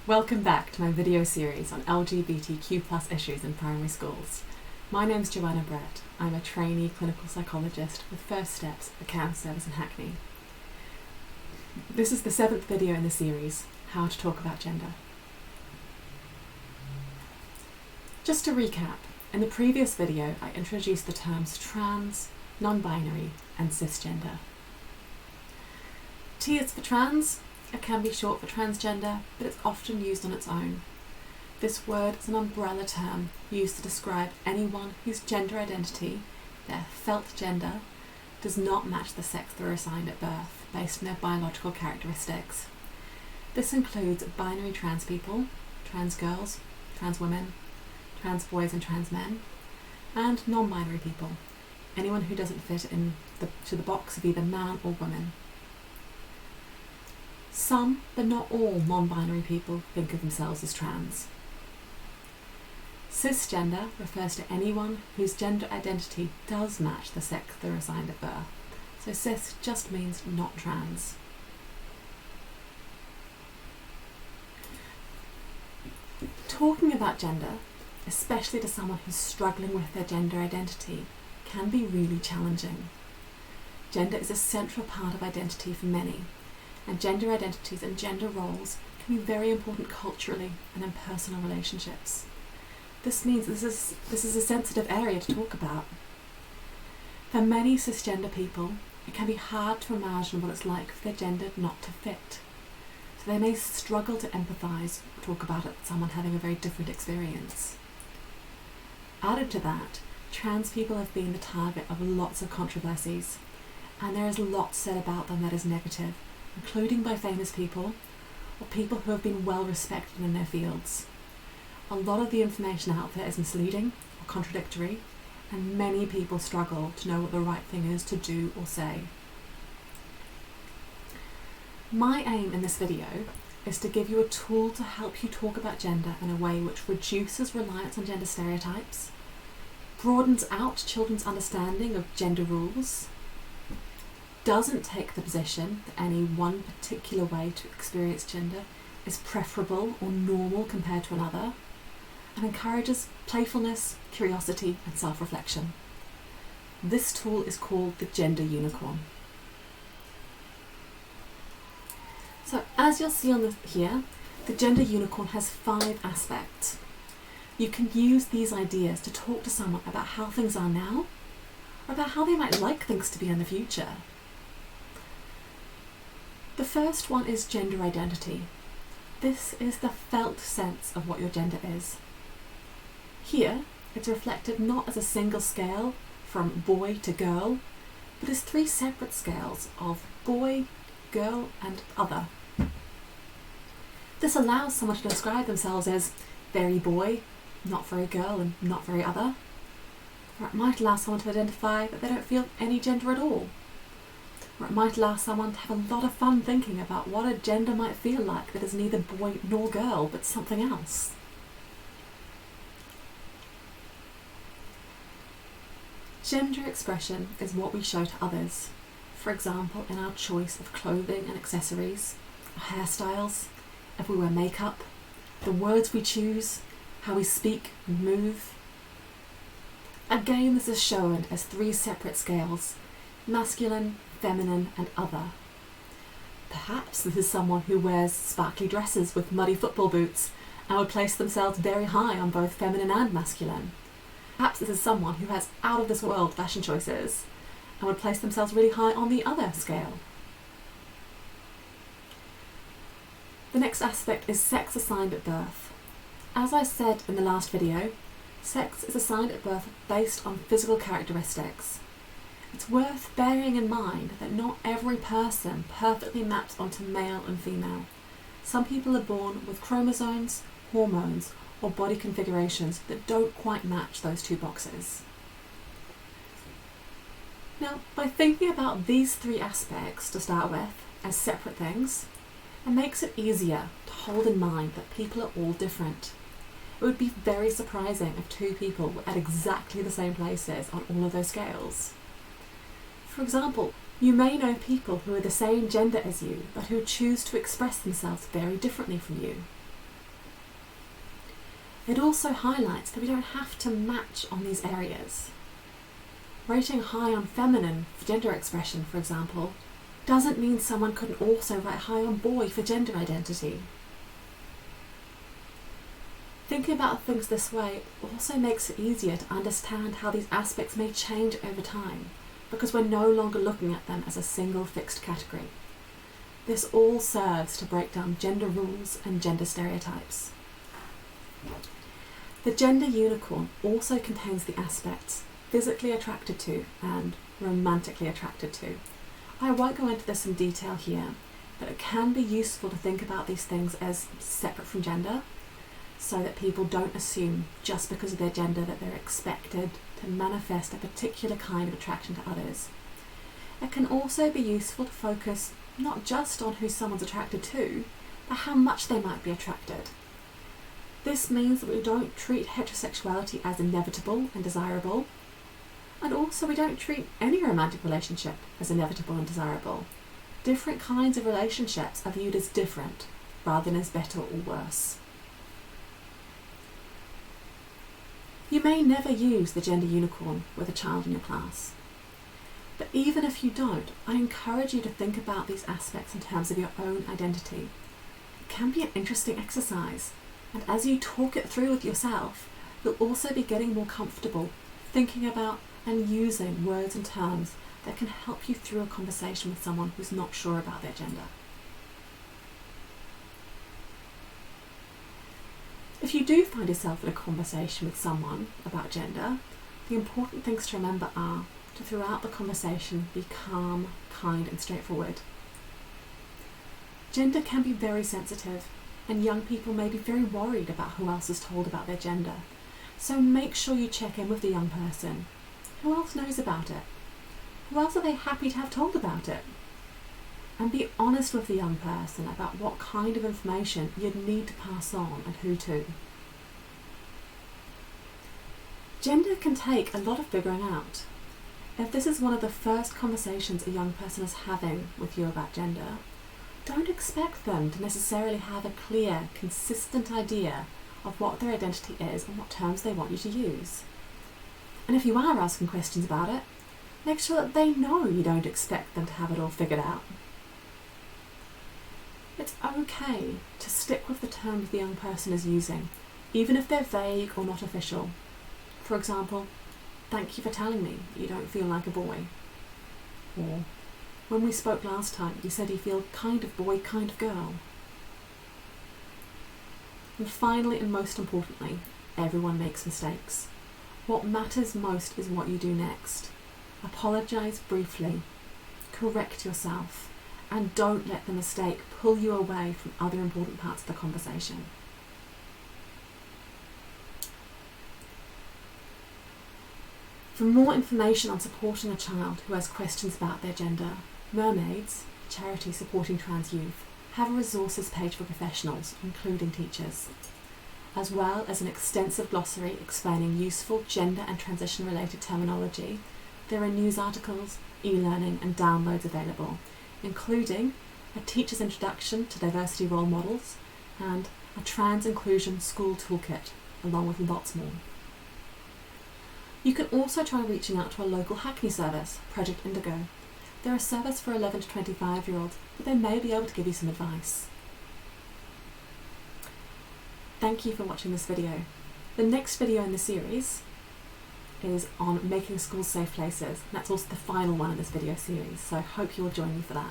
Welcome back to my video series on LGBTQ+ issues in primary schools. My name's Joanna Brett. I'm a trainee clinical psychologist with First Steps, a CAMHS service in Hackney. This is the 7th video in the series, How to Talk About Gender. Just to recap, in the previous video I introduced the terms trans, non-binary and cisgender. T is for trans. It can be short for transgender, but it's often used on its own. This word is an umbrella term used to describe anyone whose gender identity, their felt gender, does not match the sex they were assigned at birth based on their biological characteristics. This includes binary trans people, trans girls, trans women, trans boys and trans men, and non-binary people, anyone who doesn't fit to the box of either man or woman. Some, but not all, non-binary people think of themselves as trans. Cisgender refers to anyone whose gender identity does match the sex they're assigned at birth. So cis just means not trans. Talking about gender, especially to someone who's struggling with their gender identity, can be really challenging. Gender is a central part of identity for many, and gender identities and gender roles can be very important culturally and in personal relationships. This means this is a sensitive area to talk about. For many cisgender people, it can be hard to imagine what it's like for their gender not to fit. So they may struggle to empathise or talk about it with someone having a very different experience. Added to that, trans people have been the target of lots of controversies, and there is lots said about them that is negative, including by famous people or people who have been well respected in their fields. A lot of the information out there is misleading or contradictory, and many people struggle to know what the right thing is to do or say. My aim in this video is to give you a tool to help you talk about gender in a way which reduces reliance on gender stereotypes, broadens out children's understanding of gender rules, doesn't take the position that any one particular way to experience gender is preferable or normal compared to another, and encourages playfulness, curiosity and self-reflection. This tool is called the Gender Unicorn. So as you'll see here, the Gender Unicorn has 5 aspects. You can use these ideas to talk to someone about how things are now, or about how they might like things to be in the future. The first one is gender identity. This is the felt sense of what your gender is. Here, it's reflected not as a single scale from boy to girl, but as 3 separate scales of boy, girl, and other. This allows someone to describe themselves as very boy, not very girl, and not very other. Or it might allow someone to identify that they don't feel any gender at all. Or it might allow someone to have a lot of fun thinking about what a gender might feel like that is neither boy nor girl, but something else. Gender expression is what we show to others. For example, in our choice of clothing and accessories, our hairstyles, if we wear makeup, the words we choose, how we speak and move. Again, this is shown as 3 separate scales: masculine, feminine and other. Perhaps this is someone who wears sparkly dresses with muddy football boots and would place themselves very high on both feminine and masculine. Perhaps this is someone who has out of this world fashion choices and would place themselves really high on the other scale. The next aspect is sex assigned at birth. As I said in the last video, sex is assigned at birth based on physical characteristics. It's worth bearing in mind that not every person perfectly maps onto male and female. Some people are born with chromosomes, hormones, or body configurations that don't quite match those 2 boxes. Now, by thinking about these 3 aspects to start with as separate things, it makes it easier to hold in mind that people are all different. It would be very surprising if 2 people were at exactly the same places on all of those scales. For example, you may know people who are the same gender as you, but who choose to express themselves very differently from you. It also highlights that we don't have to match on these areas. Rating high on feminine for gender expression, for example, doesn't mean someone couldn't also rate high on boy for gender identity. Thinking about things this way also makes it easier to understand how these aspects may change over time, because we're no longer looking at them as a single fixed category. This all serves to break down gender rules and gender stereotypes. The gender unicorn also contains the aspects physically attracted to and romantically attracted to. I won't go into this in detail here, but it can be useful to think about these things as separate from gender, so that people don't assume just because of their gender that they're expected to manifest a particular kind of attraction to others. It can also be useful to focus not just on who someone's attracted to, but how much they might be attracted. This means that we don't treat heterosexuality as inevitable and desirable, and also we don't treat any romantic relationship as inevitable and desirable. Different kinds of relationships are viewed as different, rather than as better or worse. You may never use the gender unicorn with a child in your class. But even if you don't, I encourage you to think about these aspects in terms of your own identity. It can be an interesting exercise, and as you talk it through with yourself, you'll also be getting more comfortable thinking about and using words and terms that can help you through a conversation with someone who's not sure about their gender. If you do find yourself in a conversation with someone about gender, the important things to remember are to throughout the conversation be calm, kind and straightforward. Gender can be very sensitive, and young people may be very worried about who else is told about their gender. So make sure you check in with the young person. Who else knows about it? Who else are they happy to have told about it? And be honest with the young person about what kind of information you'd need to pass on and who to. Gender can take a lot of figuring out. If this is one of the first conversations a young person is having with you about gender, don't expect them to necessarily have a clear, consistent idea of what their identity is and what terms they want you to use. And if you are asking questions about it, make sure that they know you don't expect them to have it all figured out. It's okay to stick with the terms the young person is using, even if they're vague or not official. For example, thank you for telling me you don't feel like a boy. Or, when we spoke last time, you said you feel kind of boy, kind of girl. And finally, and most importantly, everyone makes mistakes. What matters most is what you do next. Apologise briefly, correct yourself, and don't let the mistake pull you away from other important parts of the conversation. For more information on supporting a child who has questions about their gender, Mermaids, a charity supporting trans youth, have a resources page for professionals, including teachers, as well as an extensive glossary explaining useful gender and transition-related terminology. There are news articles, e-learning and downloads available, including a teacher's introduction to diversity role models and a trans inclusion school toolkit, along with lots more. You can also try reaching out to a local Hackney service, Project Indigo. They're a service for 11 to 25-year-olds, but they may be able to give you some advice. Thank you for watching this video. The next video in the series is on making schools safe places. That's also the final one in this video series, so I hope you'll join me for that.